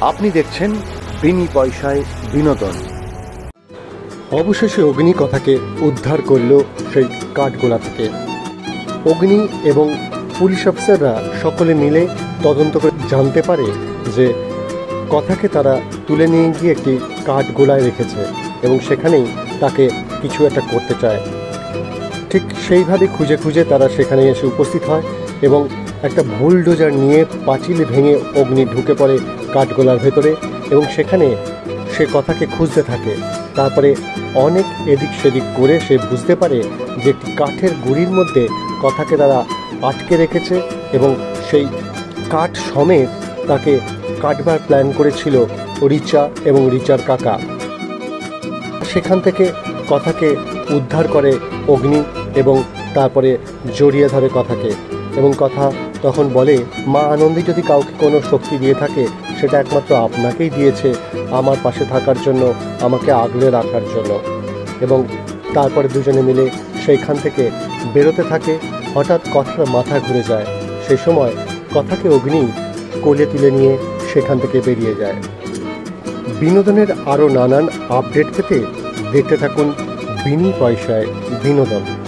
আপনি দেখছেন বিনি পয়সায় বিনোদন। অবশেষে অগ্নি কথাকে উদ্ধার করল সেই কাঠগোলা থেকে। অগ্নি এবং পুলিশ অফিসাররা সকলে মিলে তদন্ত করে জানতে পারে যে কথাকে তারা তুলে নিয়ে গিয়ে একটি কাঠগোলায় রেখেছে এবং সেখানেই তাকে কিছু একটা করতে চায়। ঠিক সেইভাবে খুঁজে খুঁজে তারা সেখানে এসে উপস্থিত হয় এবং একটা বুলডোজার নিয়ে পাঁচিল ভেঙে অগ্নি ঢুকে পড়ে কাঠগোলার ভেতরে এবং সেখানে সে কথাকে খুঁজতে থাকে। তারপরে অনেক এদিক সেদিক করে সে বুঝতে পারে যে একটি কাঠের গুঁড়ির মধ্যে কথাকে তারা আটকে রেখেছে এবং সেই কাঠ সমেত তাকে কাটবার প্ল্যান করেছিল রিচা এবং রিচার কাকা। সেখান থেকে কথাকে উদ্ধার করে অগ্নি এবং তারপরে জড়িয়ে ধরে কথাকে এবং কথা তখন বলে, মা আনন্দী যদি কাউকে কোনো শক্তি দিয়ে থাকে সেটা একমাত্র আপনাকেই দিয়েছে, আমার পাশে থাকার জন্য, আমাকে আগলে রাখার জন্য। এবং তারপরে দুজনে মিলে সেইখান থেকে বেরোতে থাকে। হঠাৎ কথার মাথা ঘুরে যায়। সেই সময় কথাকে অগ্নি কোলে তুলে নিয়ে সেখান থেকে বেরিয়ে যায়। বিনোদনের আরও নানান আপডেট পেতে দেখতে থাকুন বিনি পয়সায় বিনোদন।